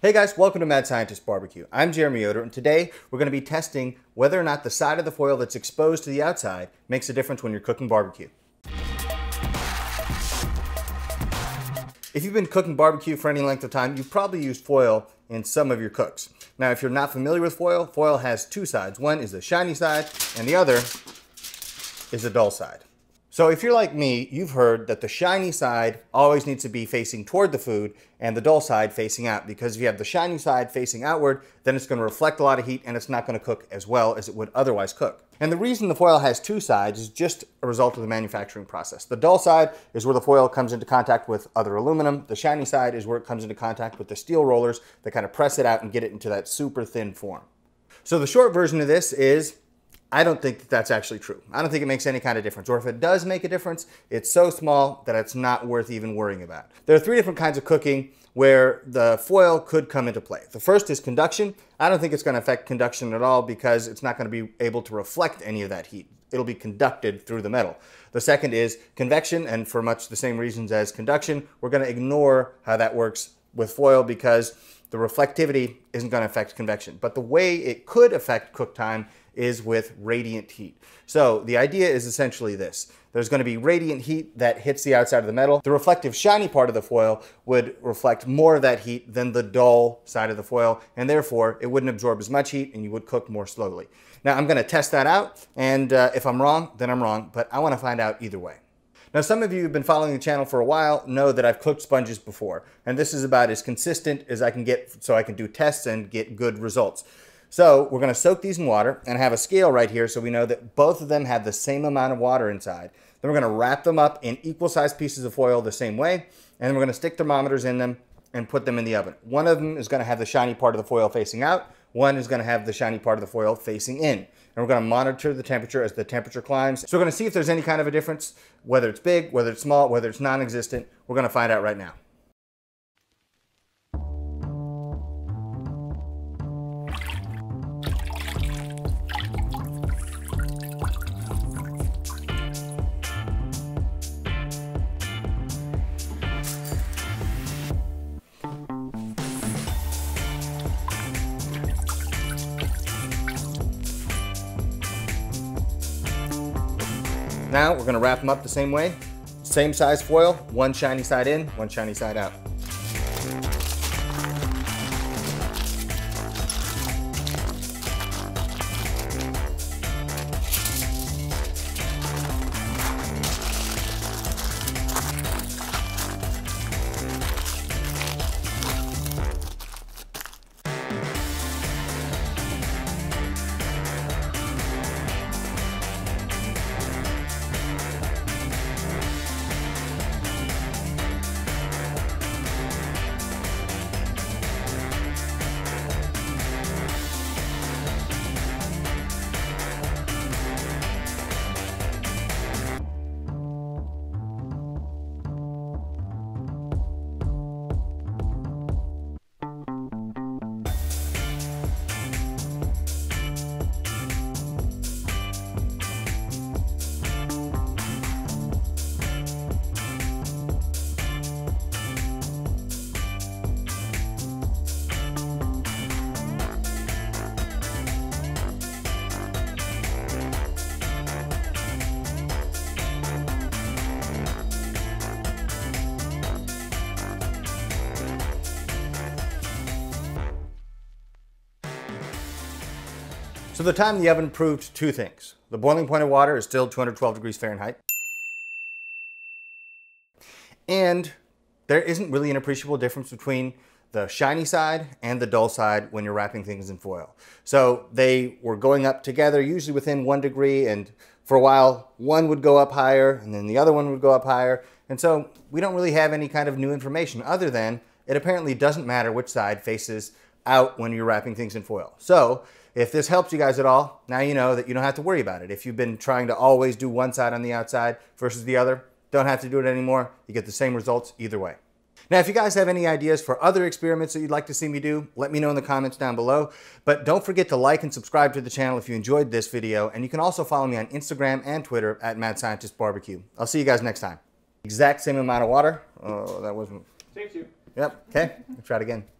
Hey guys, welcome to Mad Scientist BBQ. I'm Jeremy Yoder, and today we're going to be testing whether or not the side of the foil that's exposed to the outside makes a difference when you're cooking barbecue. If you've been cooking barbecue for any length of time, you've probably used foil in some of your cooks. Now, if you're not familiar with foil, foil has two sides. One is the shiny side, and the other is the dull side. So if you're like me, you've heard that the shiny side always needs to be facing toward the food and the dull side facing out, because if you have the shiny side facing outward, then it's going to reflect a lot of heat and it's not going to cook as well as it would otherwise cook. And the reason the foil has two sides is just a result of the manufacturing process. The dull side is where the foil comes into contact with other aluminum. The shiny side is where it comes into contact with the steel rollers that kind of press it out and get it into that super thin form. So the short version of this is, I don't think that that's actually true. I don't think it makes any kind of difference. Or if it does make a difference, it's so small that it's not worth even worrying about. There are three different kinds of cooking where the foil could come into play. The first is conduction. I don't think it's going to affect conduction at all because it's not going to be able to reflect any of that heat. It'll be conducted through the metal. The second is convection, and for much the same reasons as conduction, we're going to ignore how that works with foil because the reflectivity isn't going to affect convection. But the way it could affect cook time is with radiant heat. So the idea is essentially this. There's going to be radiant heat that hits the outside of the metal. The reflective shiny part of the foil would reflect more of that heat than the dull side of the foil, and therefore it wouldn't absorb as much heat and you would cook more slowly. Now I'm going to test that out, and if I'm wrong, then I'm wrong, but I want to find out either way. Now, some of you who've been following the channel for a while know that I've cooked sponges before, and this is about as consistent as I can get so I can do tests and get good results. So we're going to soak these in water and have a scale right here so we know that both of them have the same amount of water inside. Then we're going to wrap them up in equal sized pieces of foil the same way, and then we're going to stick thermometers in them and put them in the oven. One of them is going to have the shiny part of the foil facing out. One is going to have the shiny part of the foil facing in. And we're going to monitor the temperature as the temperature climbs. So we're going to see if there's any kind of a difference, whether it's big, whether it's small, whether it's non-existent. We're going to find out right now. Now we're going to wrap them up the same way. Same size foil, one shiny side in, one shiny side out. So the time in the oven proved two things. The boiling point of water is still 212 degrees Fahrenheit. And there isn't really an appreciable difference between the shiny side and the dull side when you're wrapping things in foil. So they were going up together, usually within 1 degree, and for a while, one would go up higher and then the other one would go up higher. And so we don't really have any kind of new information other than it apparently doesn't matter which side faces out when you're wrapping things in foil. So if this helps you guys at all, now you know that you don't have to worry about it. If you've been trying to always do one side on the outside versus the other, don't have to do it anymore. You get the same results either way. Now, if you guys have any ideas for other experiments that you'd like to see me do, let me know in the comments down below. But don't forget to like and subscribe to the channel if you enjoyed this video. And you can also follow me on Instagram and Twitter at Mad Scientist BBQ. I'll see you guys next time. Exact same amount of water. Oh, that wasn't... Takes you. Yep, okay. Let's try it again.